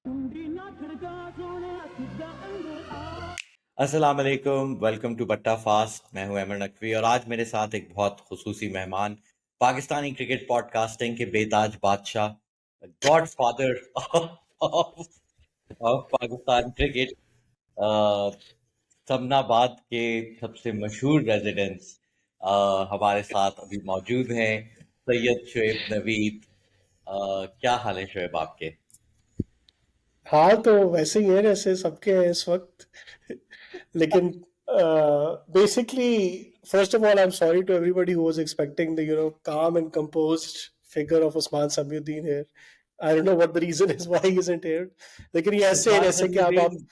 अस्सलाम वालेकुम, welcome to बट्टा फास्ट। मैं हूं अमर नकवी और आज मेरे साथ एक बहुत खुसूसी मेहमान, पाकिस्तानी क्रिकेट पॉडकास्टिंग के बेताज बादशाह, God father of Pakistan cricket, Samanabad के सबसे मशहूर रेजिडेंट्स हमारे साथ अभी मौजूद हैं, सैयद शोएब नवीद। क्या हाल है शोएब आपके? हाल तो वैसे ही है जैसे सबके हैं इस वक्त लेकिन basically first of all I am sorry to everybody who was expecting the calm and composed figure of Osman Samuddin here. I don't know what the reason is why he isn't here. लेकिन ये ऐसे उस्मान जैसे कि आप सदुद्दीन,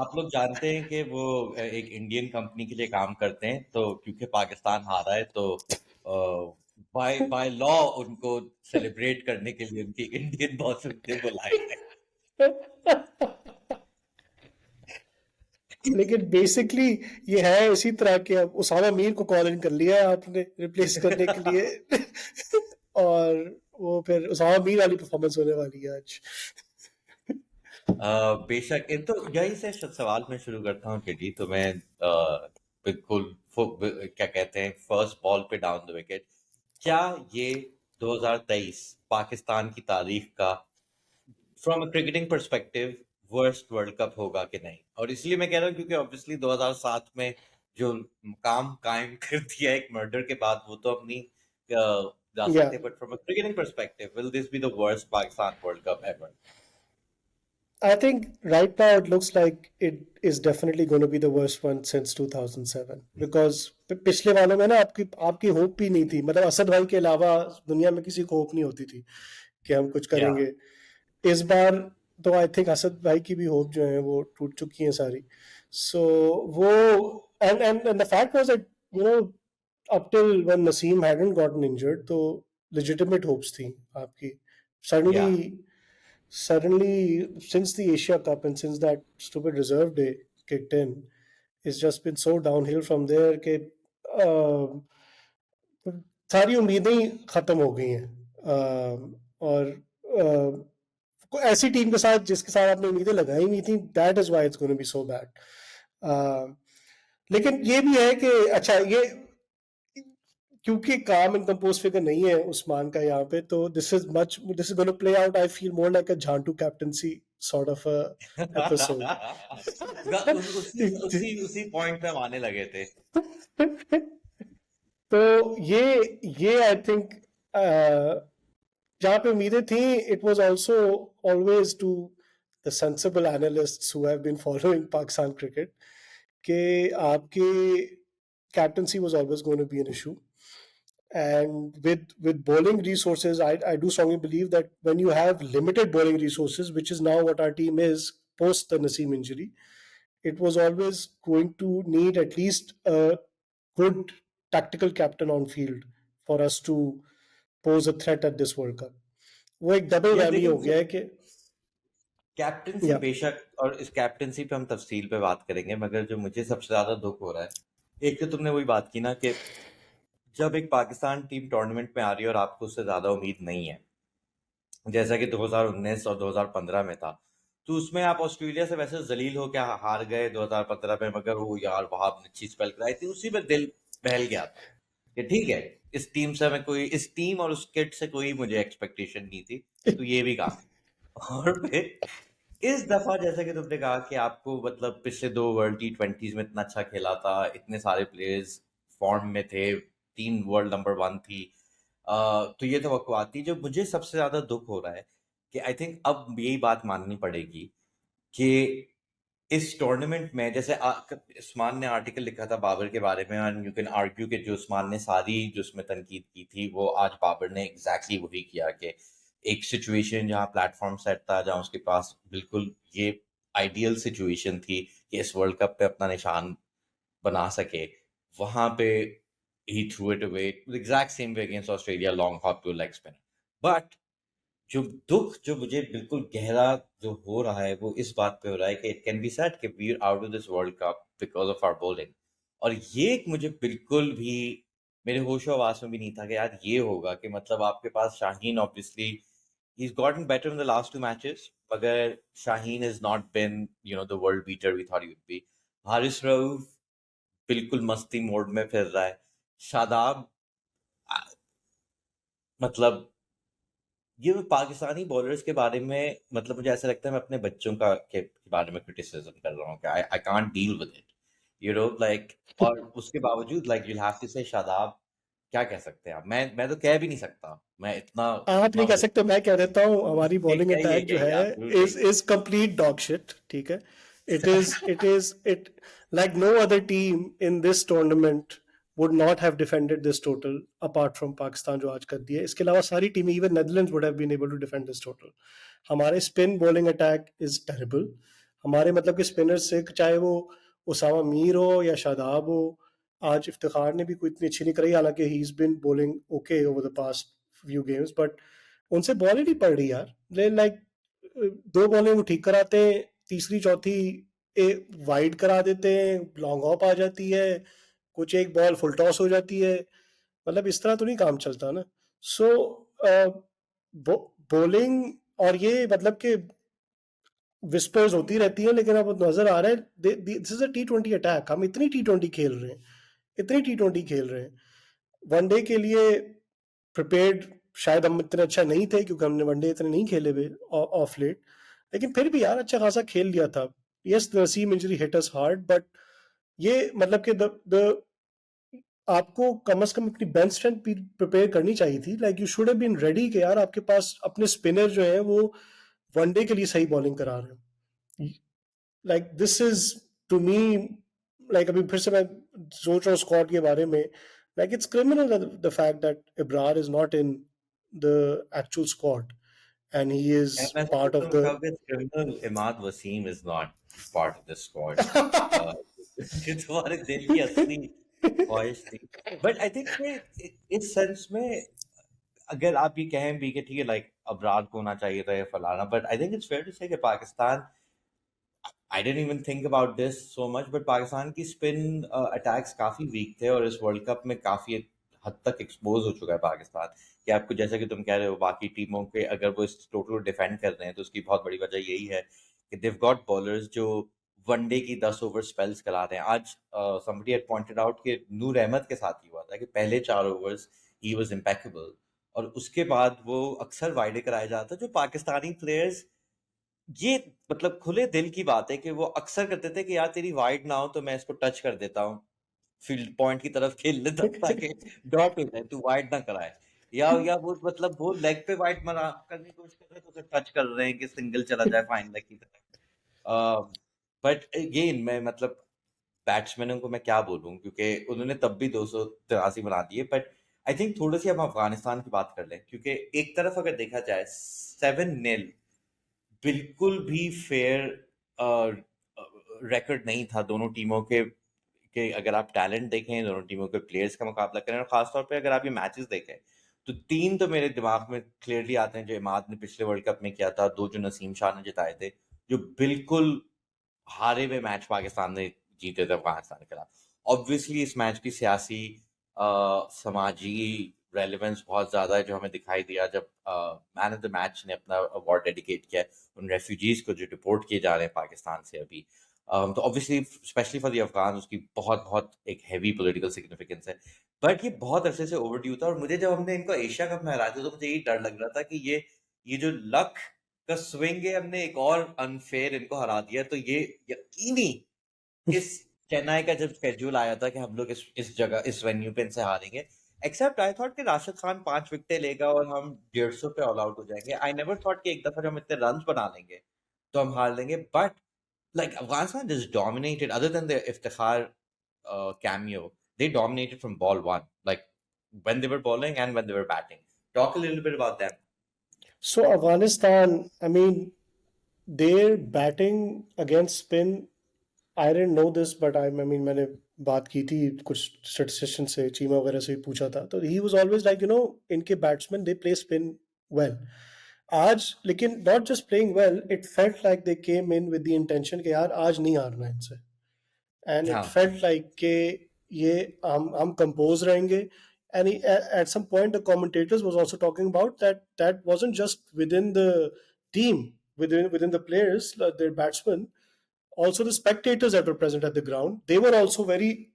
आप लोग जानते हैं कि वो एक इंडियन कंपनी के लिए काम करते हैं, तो क्योंकि पाकिस्तान हारा है तो बाय बाय लॉ उनको सेलिब्रेट करने के लिए उनकी इंडियन बॉस ने बुलाए हैं। लेकिन बेसिकली ये है इसी तरह के। अब उसामा मीर को कॉल इन कर लिया है आपने रिप्लेस करने के लिए और वो फिर उसामा मीर वाली परफॉर्मेंस होने वाली है आज। बेशक तो यही से सवाल मैं शुरू करता हूँ टेडी। तो मैं बिल्कुल क्या कहते हैं, फर्स्ट बॉल पे डाउन द विकेट, क्या ये 2023 पाकिस्तान की तारीख का from a cricketing perspective worst world cup होगा कि नहीं? और इसलिए मैं कह रहा हूँ क्योंकि ऑब्वियसली 2007 में जो काम कायम कर दिया एक मर्डर के बाद, वो तो अपनी जा या सकते, but from a cricketing perspective will this be the worst Pakistan world cup ever? I think right now it looks like it is definitely going to be the worst one since 2007 because पिछले वालों में ना आपकी आपकी hope भी नहीं थी। मतलब असद भाई के अलावा दुनिया में किसी को होप नहीं होती थी कि हम कुछ या करेंगे। इस बार तो आई थिंक असद भाई की भी होप जो है वो टूट चुकी है सारी। सो वो and the fact was that up till when Naseem hadn't gotten injured तो legitimate hopes थी आपकी। या Suddenly, since the Asia Cup and since that stupid reserve day kicked in, it's just been so downhill from there कि सारी उम्मीदें ही खत्म हो गई हैं। और कोई ऐसी टीम के साथ जिसके साथ आपने उम्मीदें लगाई हुई थी, that is why it's gonna be so bad. लेकिन ये भी है कि अच्छा ये क्योंकि काम एंड कंपोज फिगर नहीं है उस्मान का यहाँ पे, तो this is gonna play out I feel more like a झांटू कैप्टनसी सॉर्ट ऑफ एपिसोड। उसी उसी उसी पॉइंट पे हम आने लगे थे। तो ये आई थिंक जहाँ पे उम्मीदें थी, it was also always to the sensible analysts who have been following Pakistan cricket कि आपके captaincy was always going to be an issue. And with bowling resources, I do strongly believe that when you have limited bowling resources, which is now what our team is post the Naseem injury, it was always going to need at least a good tactical captain on field for us to pose a threat at this World Cup. वो एक double yes, whammy लेकिन हो गया है कि captaincy या बेशक, और इस कैप्टनसी पे हम तफसील पे बात करेंगे, मगर जो मुझे सबसे ज्यादा दुख हो रहा है, एक तो तुमने वही बात की ना कि जब एक पाकिस्तान टीम टूर्नामेंट में आ रही है और आपको उससे ज्यादा उम्मीद नहीं है, जैसा कि 2019 और 2015 में था, तो उसमें आप ऑस्ट्रेलिया से वैसे जलील हो क्या हार गए 2015 में, मगर वो यार वहां आपने अच्छी स्पेल कराई थी, उसी में दिल बहल गया था कि ठीक है, इस टीम से हमें कोई, इस टीम और उस किट से कोई मुझे एक्सपेक्टेशन नहीं थी, तो ये भी काम। और फिर इस दफा जैसा कि तुमने कहा कि आपको मतलब पिछले दो वर्ल्ड T20s में इतना अच्छा खेला था, इतने सारे प्लेयर्स फॉर्म में थे, टीम वर्ल्ड नंबर वन थी, तो ये तो थी। जो मुझे सबसे ज्यादा दुख हो रहा है कि आई थिंक अब यही बात माननी पड़ेगी कि इस टूर्नामेंट में जैसे उस्मान ने आर्टिकल लिखा था बाबर के बारे में, एंड यू कैन आर्ग्यू कि जो उस्मान ने सारी जो उसमें तनकीद की थी वो आज बाबर ने एग्जैक्टली वही किया कि एक सिचुएशन जहां प्लेटफॉर्म सेट था, जहां उसके पास बिल्कुल ये आइडियल सिचुएशन थी कि इस वर्ल्ड कप पे अपना निशान बना सके, वहां पे ही throw it away exact same way against Australia, long hop to leg spinner. But जो दुख जो मुझे बिल्कुल गहरा जो हो रहा है वो इस बात पे हो रहा है कि इट कैन बी सेड कि we are out of this world cup because of our bowling. और ये एक मुझे बिल्कुल भी मेरे होशो हवास में भी नहीं था कि यार ये होगा, कि मतलब आपके पास Shaheen obviously he is gotten better in the last two matches, मगर Shaheen has not been the world beater we thought he would be. Haris Rauf बिल्कुल मस्ती मोड में फिर रहा है. शादाब आ, मतलब ये पाकिस्तानी बॉलर्स के बारे में मतलब मुझे ऐसा लगता है मैं अपने बच्चों के बारे में क्रिटिसिज्म कर रहा हूँ कि I can't deal with it, like. और उसके बावजूद लाइक यू हैव टू से शादाब. क्या कह सकते हैं आप? मैं तो कह भी नहीं सकता. मैं इतना आप नहीं इतना कह सकते, मैं कह देता हूँ हमारी बॉलिंग कहिए अटैक जो कहिए, है आप जरूर कहिए. Is complete dog shit. ठीक है, it like no other team in this tournament would not have defended this total apart from Pakistan जो आज कर दिया. इसके अलावा सारी टीमें, even Netherlands would have been able to defend this total. हमारे spin bowling attack is terrible. हमारे मतलब कि स्पिनर से चाहे वो उसामा मीर हो या शादाब हो, आज इफ्तिखार ने भी कोई इतनी अच्छी नहीं करी, हालांकि he is been bowling okay over the past few games, but उनसे बॉल ही नहीं पड़ रही यार. लाइक दो बॉलें वो ठीक कराते हैं, तीसरी चौथी वाइड करा देते हैं, लॉन्ग ऑफ आ जाती है, कुछ एक बॉल फुल टॉस हो जाती है. मतलब इस तरह तो नहीं काम चलता ना. सो बॉलिंग और ये मतलब कि विस्पर्स होती रहती हैं, लेकिन अब नजर आ रहा है this is a T20 attack. हम इतनी T20 खेल रहे हैं, इतनी T20 खेल रहे हैं. वनडे के लिए प्रिपेयर्ड शायद हम इतने अच्छा नहीं थे क्योंकि हमने वनडे इतने नहीं खेले हुए ऑफ लेट, लेकिन फिर भी यार अच्छा खासा खेल लिया था. Yes, the Naseem injury hit us hard, but ये मतलब कि द आपको कम से कम अपनी बेंच स्ट्रेंथ प्रिपेयर करनी चाहिए थी. Like you should have been ready कि यार आपके पास अपने स्पिनर जो है वो वनडे के लिए सही बॉलिंग करा रहे हो. Like this is to me, like अभी फिर से मैं सोच रहा हूँ स्क्वाड के बारे में. Like it's criminal the fact that Ibrar is not in the actual squad and he is मैं सच पार्ट ऑफ बताऊं, the. Criminal Imad Wasim is not part of the squad. ये तुम्हारे दिल की असली ख्वाहिश थी. बट आई थिंक इस सेंस में अगर आप ये कहें भी कि ठीक है लाइक अबरार को होना चाहिए था या फलाना, but I think it's fair to say कि Pakistan, I didn't even think about this so much, but Pakistan की स्पिन अटैक्स काफी वीक थे और इस वर्ल्ड कप में काफी हद तक एक्सपोज हो चुका है पाकिस्तान. कि आपको जैसा कि तुम कह रहे हो बाकी टीमों के अगर वो इस टोटल को डिफेंड कर रहे हैं तो उसकी बहुत बड़ी वजह यही है कि देव गॉट बॉलर्स जो वनडे की 10 ओवर स्पेल्स करा रहे हैं. आज somebody had pointed out कि नूर अहमद के साथ ही हुआ था कि पहले 4 ओवर्स ही वाज इम्पेकेबल और उसके बाद वो अक्सर वाइडे कराया जाता. जो पाकिस्तानी प्लेयर्स ये मतलब खुले दिल की बात है कि वो अक्सर करते थे कि यार तेरी वाइड ना हो तो मैं इसको टच कर देता हूँ, फील्ड पॉइंट की तरफ खेल लेता हूँ ताकि डॉट हो जाए, तू वाइड ना कराए. या वो मतलब वो लेग पे वाइड मरा करने की कोशिश कर रहे हैं तो उसे टच कर रहे हैं कि सिंगल चला जाए फाइन लेग की तरफ. बट अगेन मैं मतलब बैट्समैनों को मैं क्या बोलूं क्योंकि उन्होंने तब भी 283 बना दिए. बट आई थिंक थोड़ी सी हम अफगानिस्तान की बात कर लें क्योंकि एक तरफ अगर देखा जाए 7-0 बिल्कुल भी फेयर रिकॉर्ड नहीं था दोनों टीमों के अगर आप टैलेंट देखें, दोनों टीमों के प्लेयर्स का मुकाबला करें और खासतौर पे अगर आप ये मैचेस देखें तो तीन तो मेरे दिमाग में क्लियरली आते हैं जो इमाद ने पिछले वर्ल्ड कप में किया था, दो जो नसीम शाह ने जिताए थे, जो बिल्कुल हारे हुए मैच पाकिस्तान ने जीते थे अफगानिस्तान के खिलाफ. ऑब्वियसली इस मैच की सियासी समाजी रेलेवेंस बहुत ज़्यादा है जो हमें दिखाई दिया जब मैन ऑफ द मैच ने अपना अवार्ड डेडिकेट किया उन रेफ्यूजीज को जो डिपोर्ट किए जा रहे हैं पाकिस्तान से अभी. तो obviously specially for the Afghan उसकी बहुत बहुत एक हैवी पॉलिटिकल सिग्निफिकेंस है. बट ये बहुत अरसे से ओवरड्यू था और मुझे जब हमने इनको एशिया कप में हराया था तो मुझे यही डर लग रहा था कि ये जो लक का स्विंग है हमने एक और अनफेयर इनको हरा दिया. तो ये यकीनी इस चेन्नई का जब शेड्यूल आया था कि हम लोग इस जगह इस वेन्यू पे इनसे हारेंगे, एक्सेप्ट आई थॉट कि राशिद खान 5 विकेटें लेगा और हम 150 पे ऑल आउट हो जाएंगे. आई नेवर थॉट कि एक दफा जब हम इतने रन बना लेंगे तो हम हार लेंगे. But like Afghanistan just dominated other than the Iftikhar cameo. They dominated from ball one, like when they were bowling and when they were batting. Talk a little bit about them. So Afghanistan, I mean, their batting against spin, I didn't know this, but I mean मैंने बात की थी कुछ statistician से, चीमा वगैरह से भी पूछा था, तो he was always like, you know, इनके batsman they play spin well. आज लेकिन not just playing well, it felt like they came in with the intention कि यार आज नहीं हारना इनसे. And it हाँ. felt like कि ये हम कंपोज रहेंगे. And at some point the commentators was also talking about that wasn't just within the team, within the players, their batsmen, also the spectators that were present at the ground, they were also very,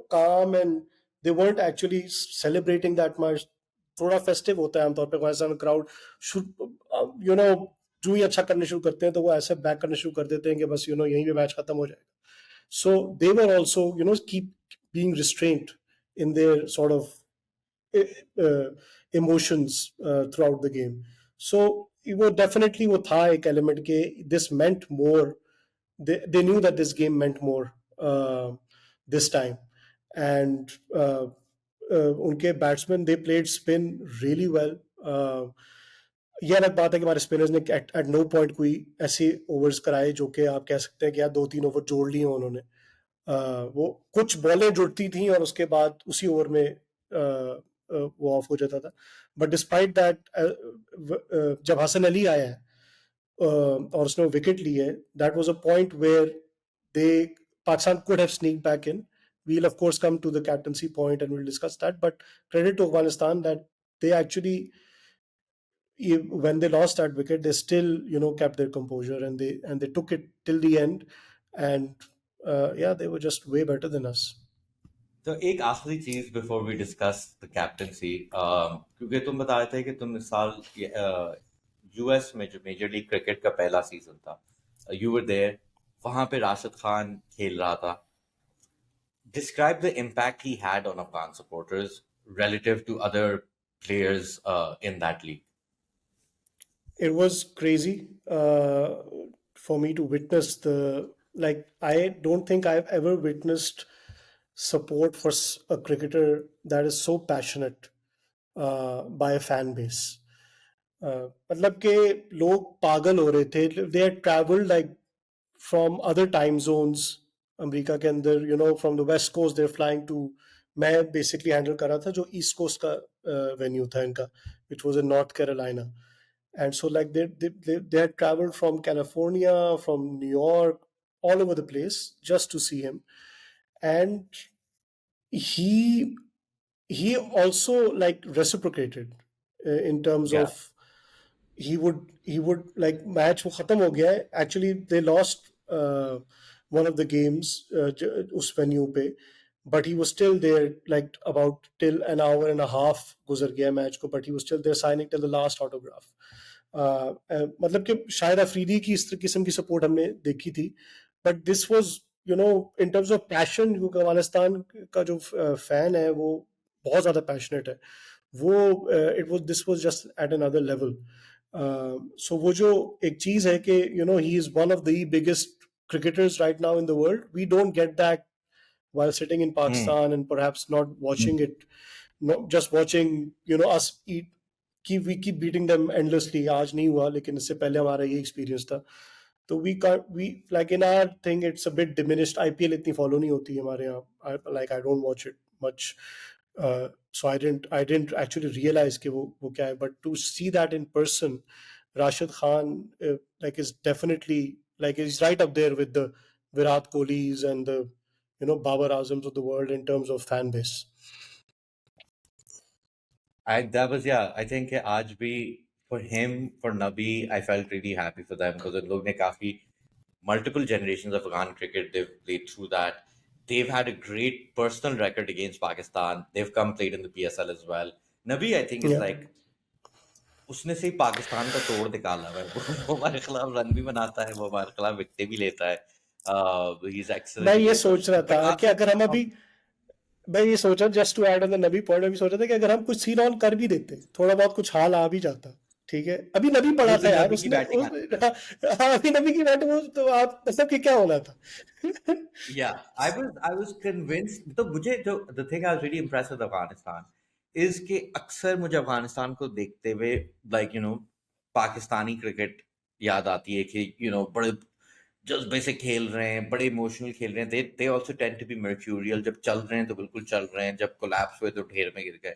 calm, and they weren't actually celebrating that much. थोड़ा festive होता है आमतौर पे Pakistan crowd should, जो ही अच्छा करने शुरू करते हैं तो वो ऐसे बैक करने शुरू कर देते हैं कि बस यहीं पे मैच खत्म हो जाएगा. So they were also, keep being restrained in their sort of uh, emotions throughout the game. So वो definitely वो था एक element के this meant more. They knew that this game meant more this time, and उनके batsman they played spin really well. ये अलग बात है कि हमारे स्पिनर्स ने एट नो पॉइंट कोई ऐसे ओवर्स कराए जो कि आप कह सकते हैं कि यार 2-3 ओवर जोड़ लिए उन्होंने. वो कुछ बॉलें जुड़ती थी और उसके बाद उसी ओवर में वो ऑफ हो जाता था. बट डिस्पाइट दैट, जब हसन अली आया है और उसने विकेट ली है, that was a point where they Pakistan could have sneaked back in. We'll of course come to the captaincy point and we'll discuss that. But credit to Afghanistan that they actually, when they lost that wicket, they still kept their composure, and they took it till the end, and yeah, they were just way better than us. तो एक आखिरी चीज before we discuss the captaincy, क्योंकि तुम बता रहे थे कि तुम इस साल यूएस में जो मेजर लीग क्रिकेट का पहला सीजन था, यू वर देयर, वहां पे राशिद खान खेल रहा था. Describe the impact he had on Afghan supporters relative to other players in that league. It was crazy for me to witness the, like, I don't think I've ever witnessed support for a cricketer that is so passionate by a fan base. मतलब कि लोग पागल हो रहे थे. They had traveled like from other time zones America के अंदर, from the west coast they're flying to. मैं basically handle कर रहा था जो east coast का venue था इनका, which was in North Carolina. And so like they had traveled from California, from New York, all over the place just to see him. And he he also like reciprocated in terms Yeah. of he would like match वो खत्म हो गया है. Actually they lost one of the games उस venue पे, but he was still there like about till an hour and a half गुजर गया match को, but he was still there signing till the last autograph. मतलब कि शायद अफरीदी की इस किस्म की सपोर्ट हमने देखी थी, but this was in terms of passion, क्योंकि अफगानिस्तान का जो फैन है वो बहुत ज्यादा पैशनेट है. वो it was this was just at another level. So वो जो एक चीज है कि he is one of the biggest cricketers right now in the world. We don't get that while sitting in Pakistan and perhaps not watching it, not just watching us eat. We keep beating them endlessly. आज नहीं हुआ, लेकिन इससे पहले हमारा ये experience था. तो we like in our thing it's a bit diminished. IPL इतनी फॉलो नहीं होती है हमारे यहाँ. I don't watch it much. So I didn't actually realize कि वो क्या है. But to see that in person, Rashid Khan like is definitely like he's right up there with the Virat Kohlis and the Babar Azams of the world in terms of fan base. That was, yeah, I think आज भी for him, for Nabi, I felt really happy for them because उन लोग ने काफी multiple generations of Afghan cricket, they've played through that. They've had a great personal record against Pakistan. They've come played in the PSL as well. Nabi, I think, is Yeah. like उसने से ही पाकिस्तान का तोड़ निकाला है. वो हमारे खिलाफ run भी बनाता है, वो हमारे खिलाफ विकेट भी लेता है. ही इज मैं एक्सीलेंट ये क्रिकेटर. सोच रहा बट था कि आखिर अगर हम अभी, मैं ये सोचा just to add on the Nabi point, अभी सोचा था कि अगर हम कुछ सीन ऑन कर भी देते, थोड़ा बहुत कुछ हाल आ भी जाता. ठीक है, अभी नबी वो पड़ा भी था यार नबी की उसने बैटिंग आती है. हाँ, अभी नबी की बैट वो तो आप मतलब कि क्या होना था. Yeah, I was convinced. तो मुझे जो the thing I was really impressed with Afghanistan is कि अक्सर मुझे अफगानिस्तान को देखते हुए पाकिस्तानी क्रिकेट याद आती है कि बड़े जज्बे से खेल रहे हैं, बड़े इमोशनल खेल रहे हैं. they also tend to be mercurial. जब चल रहे हैं तो बिल्कुल चल रहे हैं, जब कोलैप्स हुए तो ढेर में गिर गए.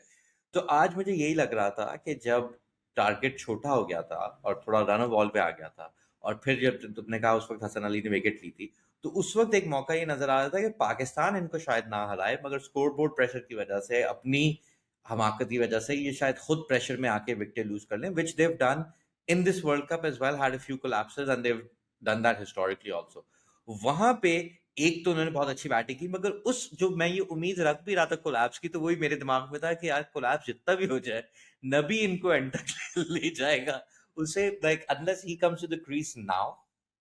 तो आज मुझे यही लग रहा था कि जब टारगेट छोटा हो गया था और थोड़ा रन बॉल पे आ गया था, और फिर जब तुमने कहा उस वक्त हसन अली ने विकेट ली थी, तो उस वक्त एक मौका ये नजर आ रहा था कि पाकिस्तान इनको शायद ना हराए, मगर स्कोर बोर्ड प्रेशर की वजह से, अपनी हमाकत की वजह से ये शायद खुद प्रेशर में आके विकेट लूज कर लें, which they've done. in this World Cup as well had a few collapses and they've done that historically also. वहां पे एक तो उन्होंने बहुत अच्छी बैटिंग की, मगर उस जो मैं ये उम्मीद रख भी रहा था कोलैप्स की, तो वही मेरे दिमाग में था कि यार कोलैप्स जितना भी हो जाए, नबी इनको एंड तक ले जाएगा उसे, like unless he comes to the crease now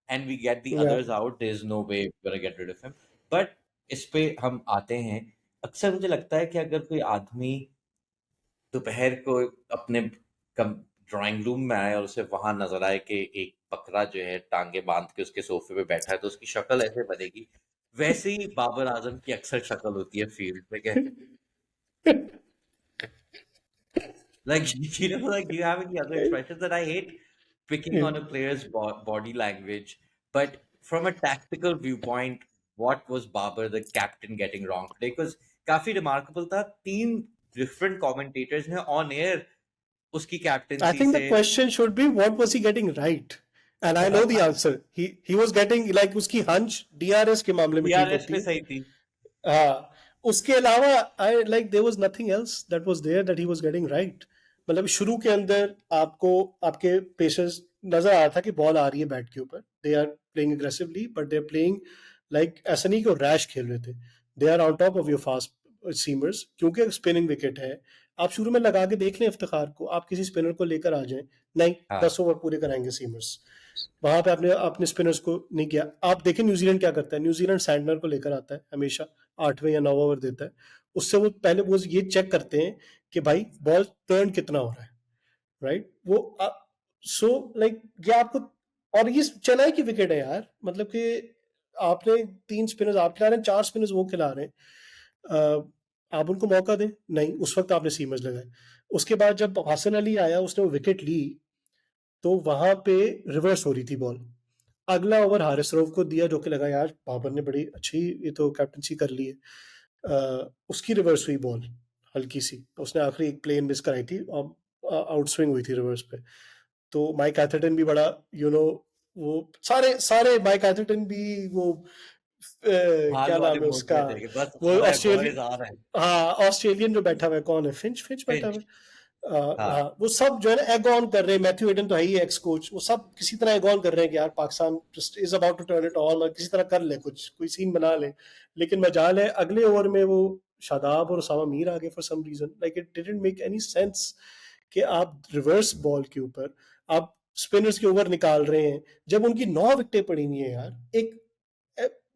and we get the Yeah. others out, there's no way we're gonna get rid of him. But इस पे हम आते हैं, अक्सर मुझे लगता है कि अगर कोई आदमी दोपहर को अपने ड्राइंग रूम में आए और उसे वहां नजर आए कि एक बकरा जो है टांगे बांध के उसके सोफे पे बैठा है, तो उसकी शक्ल ऐसे बनेगी, वैसे ही बाबर आजम की अक्सर शक्ल होती है फील्ड पे के, like like you have any other expressions, that I hate picking on a player's body language, but from a tactical viewpoint, what was Babar the captain getting wrong today? Because काफी remarkable था, तीन different commentators ने on air उसकी I captaincy think the से question should be what was he getting right? And I know the answer. He was getting like उसकी hunch DRS के मामले में ठीक डीआरएस होती पे है. सही थी. हाँ, उसके अलावा I like there was nothing else that was there that he was getting right. मतलब शुरू के अंदर आपको आपके पेसर्स नजर आ रहा था कि बॉल आ रही है बैट के ऊपर, they are playing aggressively but they are playing like ऐसा नहीं कि वो रैश खेल रहे थे, they are on top of your fast seamers. क्योंकि स्पिनिंग विकेट है, आप शुरू में लगा के देख लें इफ्तिखार को, आप किसी स्पिनर को लेकर आ जाएं, नहीं हाँ 10 ओवर पूरे कराएंगे सीमर्स. वहां पे आपने अपने स्पिनर्स को नहीं किया. आप देखें न्यूजीलैंड क्या करता है, न्यूजीलैंड सैंडनर को लेकर आता है हमेशा, 8वें या 9वें ओवर देता है. उससे वो पहले वो ये चेक करते हैं कि भाई बॉल टर्न कितना हो रहा है, राइट. वो सो लाइक ये आपको, और ये चेन्नई की विकेट है यार, मतलब कि आपने 3 स्पिनर्स आप खिला रहे हैं, 4 स्पिनर्स वो खिला रहे हैं. आप उनको मौका दें, नहीं, उस वक्त आपने सीमर्स लगाए. उसके बाद जब हसन अली आया उसने वो विकेट ली, तो वहां पे रिवर्स हो रही थी बॉल. अगला ओवर हारिस रऊफ को दिया, जो कि लगा यार बाबर ने बड़ी अच्छी ये तो कैप्टनसी कर ली है. उसकी रिवर्स हुई बॉल हल्की सी, उसने आखिरी एक प्लेन मिस कराई थी और आउट स्विंग हुई थी रिवर्स पे. तो माइक एथरटन भी बड़ा वो सारे सारे माइक एथरटन भी वो हाल क्या वाले नाम है मोड उसका, में थे कि बस वो आ रहा है बॉयज ऑस्ट्रेलिया, आ रहा है. हाँ ऑस्ट्रेलियन जो बैठा हुआ है, कौन है, फिंच फिंच बैठा हुआ फिंच. है. हाँ. हाँ, वो सब जो है ना एग ऑन कर रहे हैं. मैथ्यू एडन तो है ही एक्स कोच, वो सब किसी तरह एग ऑन कर रहे हैं कि यार Pakistan is about to turn it on, और किसी तरह कर ले, कुछ कोई सीन बना ले. लेकिन मजाल है अगले ओवर में वो शादाब और उसामा मीर आ गए for some reason. Like it didn't make any sense कि आप रिवर्स बॉल के ऊपर आप स्पिनर्स के ओवर निकाल रहे हैं जब उनकी 9 विकेटें पड़ी हुई है यार.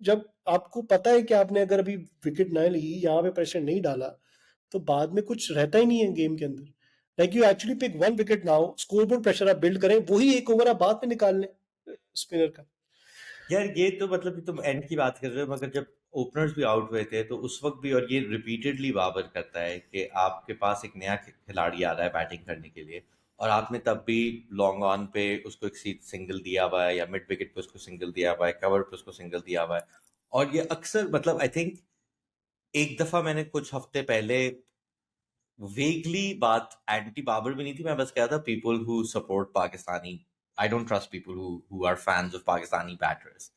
जब आपको पता है कि आपने अगर अभी विकेट ना ली, यहाँ पे प्रेशर नहीं डाला, तो बाद में कुछ रहता ही नहीं है गेम के अंदर. Like you actually pick 1 wicket now, scoreboard pressure आप बिल्ड करें, वही एक ओवर आप बाद में निकाल लें स्पिनर का. यार ये तो मतलब कि तुम एंड की बात कर रहे हो, मगर जब ओपनर्स भी आउट हुए थे तो उस वक्त भी, और ये रिपीटेडली बाबर करता है कि आपके पास एक नया खिलाड़ी आ रहा है बैटिंग करने के लिए, और आपने तब भी लॉन्ग ऑन पे उसको एक सिंगल दिया हुआ है, या मिड विकेट पे उसको सिंगल दिया हुआ है, कवर पे उसको सिंगल दिया हुआ है. और ये अक्सर मतलब आई थिंक एक दफा मैंने कुछ हफ्ते पहले वेगली बात एंटी बाबर भी नहीं थी, मैं बस कहा था people who support Pakistani, I don't trust people who are fans of Pakistani batters.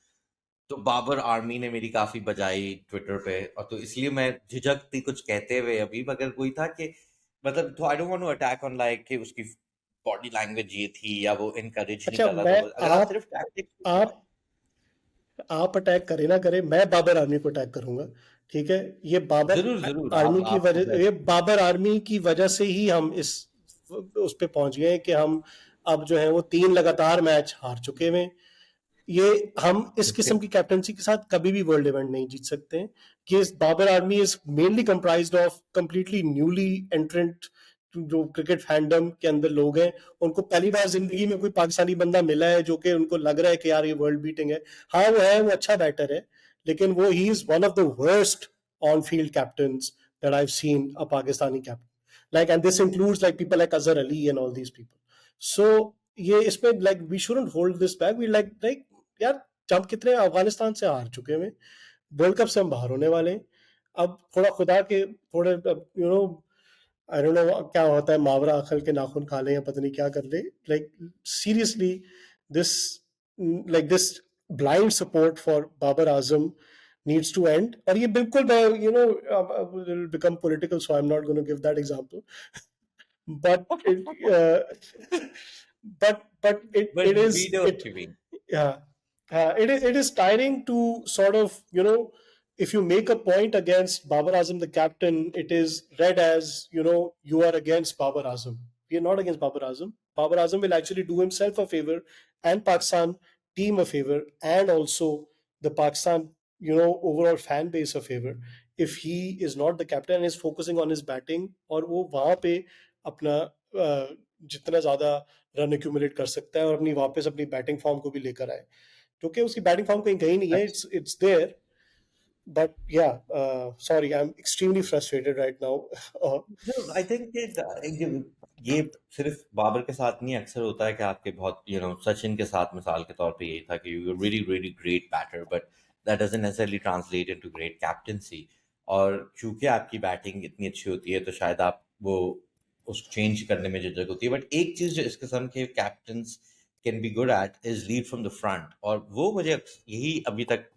तो बाबर आर्मी ने मेरी काफी बजाई ट्विटर पे, और तो इसलिए मैं झिझक थी कुछ कहते हुए अभी, मगर कोई था कि मतलब, तो I don't want to attack on like कि उसकी बॉडी लैंग्वेज ये थी या वो इनकरेज नहीं अच्छा, कर रहा मैं था, अगर आप सिर्फ टैक्टिक्स. आप आप अटैक करें ना करें, मैं बाबर आर्मी को अटैक करूंगा. ठीक है, ये बाबर जरूर जरूर, आर्मी की आप वजह, ये बाबर आर्मी की वजह से ही हम इस उस पे पहुंच गए कि हम अब जो है वो 3 लगातार मैच हार चुके हैं. ये हम इस किस्म की कैप्टनसी के साथ कभी भी वर्ल्ड इवेंट नहीं जीत सकते हैं. ये Babar army is mainly comprised of completely newly entrant, जो क्रिकेट फैंडम के अंदर लोग हैं, उनको पहली बार जिंदगी में कोई पाकिस्तानी बंदा मिला है जो कि उनको लग रहा है कि यार ये वर्ल्ड बीटिंग है. हाँ वो है, वो अच्छा बैटर है, लेकिन वो ही is one of the worst on field captains that I have seen a Pakistani captain. Like, and this includes like people like Azhar Ali and all these people. So ये इसमें like we shouldn't hold this back. We like यार, हम कितने अफगानिस्तान से हार चुके हैं, world cup से हम बाहर होने वाले हैं. अब थोड़ा खुदा के थोड़े आई डोंट नो क्या होता है, मावरा अखल के नाखून खा ले या पता नहीं क्या कर ले. Like seriously this like this blind support for Babar Azam needs to end. और ये बिल्कुल मैं will become political, so I'm not going to give that example. But but But it we is know it what you mean. yeah it is tiring to sort of, if you make a point against Babar Azam the captain, it is read as, you are against Babar Azam. We are not against Babar Azam. Babar Azam will actually do himself a favor and Pakistan team a favor, and also the Pakistan, overall fan base a favor, if he is not the captain and is focusing on his batting, और वो वहां पे अपना जितना ज्यादा run accumulate कर सकता है और अपनी वापस अपनी बैटिंग फॉर्म को भी लेकर आए, क्योंकि उसकी बैटिंग फॉर्म कहीं कहीं नहीं है, इट्स देयर. बट या sorry, I am extremely frustrated right now. I think ये सिर्फ बाबर के साथ नहीं, अक्सर होता है कि आपके बहुत सचिन के साथ मिसाल के तौर पे यही था कि you really really great batter, but that doesn't necessarily translate into great captaincy. और चूंकि आपकी बैटिंग इतनी अच्छी होती है तो शायद आप वो उसको चेंज करने में झिझक होती है. बट एक चीज जो इस किस्म के captains can be good at is lead from the front. और वो मुझे यही अभी तक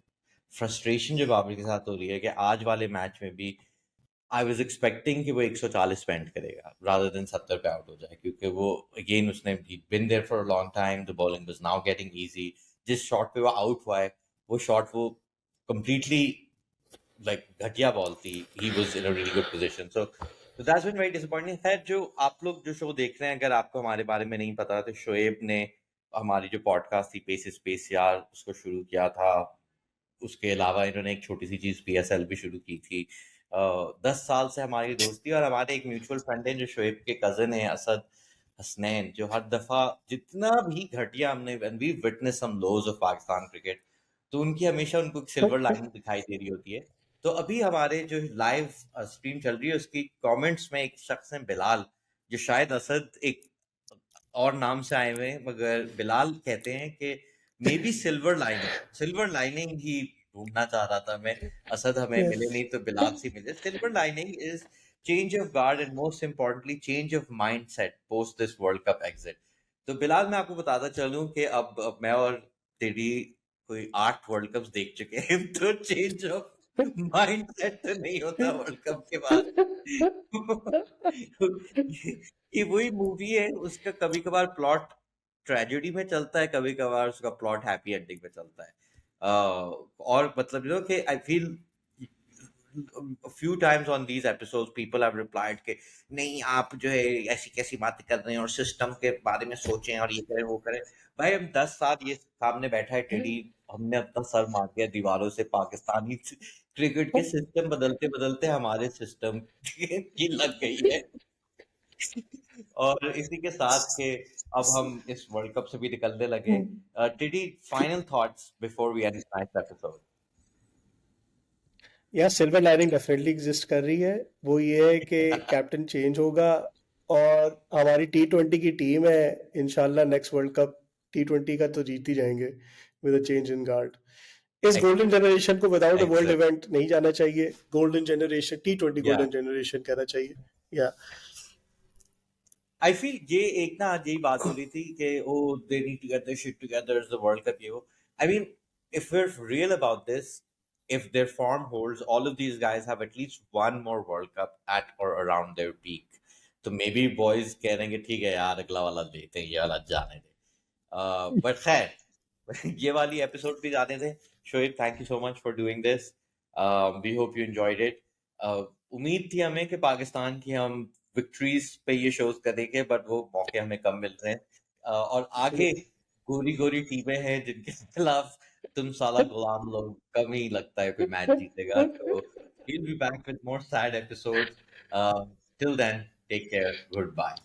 फ्रस्ट्रेशन जो बाबर के साथ हो रही है कि आज वाले मैच में भी आई वॉज एक्सपेक्टिंग कि वो 140 स्पेंड करेगा रादर देन 70 पे आउट हो जाए, क्योंकि वो अगेन उसने been there for a long time, the bowling was now getting easy. जिस शॉट पे वो आउट हुआ है वो शॉट वो कंप्लीटली लाइक घटिया बॉल थी. He was in a really good position. So that's been very disappointing. खैर, जो आप लोग जो शो देख रहे हैं, अगर आपको हमारे बारे में नहीं पता तो शोएब ने हमारी जो पॉडकास्ट थी पेस स्पेस यार उसको शुरू किया था. उसके अलावा इन्होंने एक छोटी सी चीज पीएसएल भी शुरू की थी. 10 साल से हमारी दोस्ती, और हमारे एक म्यूचुअल फ्रेंड है जो शोएब के कजन है, असद हसनैन, जो हर दफा जितना भी घटिया हमने we witness some lows of Pakistan cricket, तो उनकी हमेशा उनको सिल्वर लाइनिंग दिखाई दे रही होती है. तो अभी हमारे जो लाइव स्ट्रीम चल रही है उसकी कमेंट्स में एक शख्स है बिलाल, जो शायद असद एक और नाम से आए हुए हैं, मगर बिलाल कहते हैं कि मे बी सिल्वर लाइनिंग ही ढूंढना चाह रहा था मैं. असद हमें मिले नहीं तो बिलाल से मिले. Silver lining is change of guard and most importantly change of mindset post this world cup exit. तो बिलाल, मैं आपको बताता चलूं कि अब मैं और तेरी कोई 8 वर्ल्ड कप देख चुके हैं तो चेंज ऑफ माइंडसेट तो नहीं होता वर्ल्ड कप के बाद. ये वही मूवी है, उसका कभी कभार प्लॉट ट्रेजेडी में चलता है, कभी कभार उसका प्लॉट हैप्पी एंडिंग में चलता है. और मतलब कि I feel few times on these episodes people have replied के नहीं आप जो है ऐसी कैसी बातें कर रहे हैं और सिस्टम के बारे में सोचें और ये करें वो करें. भाई हम 10 साल ये सामने बैठा है टेडी, हमने अपना सर मार दिया दीवारों से. पाकिस्तानी क्रिकेट के सिस्टम बदलते बदलते हमारे सिस्टम की लग गई है. और इसी के साथ के अब हम इस वर्ल्ड कप से भी निकलने लगे. टिडी, final thoughts before we end this nice episode. या सिल्वर लाइनिंग डेफिनेटली एग्जिस्ट कर रही है. वो ये है कि कैप्टन चेंज होगा और हमारी T20 की टीम है, इंशाल्लाह नेक्स्ट वर्ल्ड कप T20 का तो जीत ही जाएंगे with a change in guard. इस गोल्डन जनरेशन को without a world excellent. Event नहीं जाना चाहिए. गोल्डन जनरेशन, T20 या गोल्डन जनरेशन कहना चाहिए. या आई फील ये एक ना आज यही बात हो रही थी कि oh they need to get their shit together, is the world cup, ये वो. I mean, if we are real about this, if their form holds, all of these guys have at least one more World Cup at or around their peak. तो may be boys कह रहे हैं कि ठीक है यार अगला वाला देते हैं, ये वाला जाने दे. बट खैर ये वाली एपिसोड भी जाने दें. Shoaib, thank you so much for doing this. We hope you enjoyed it. उम्मीद थी हमें कि पाकिस्तान की हम विक्ट्रीज पे ये शोज करेंगे, बट वो मौके हमें कम मिल रहे हैं. और आगे गोरी गोरी टीमें हैं जिनके खिलाफ तुम साला गुलाम लोग, कम ही लगता है कोई मैच जीतेगा. तो we'll be back with more sad episodes. Till then, take care. Goodbye.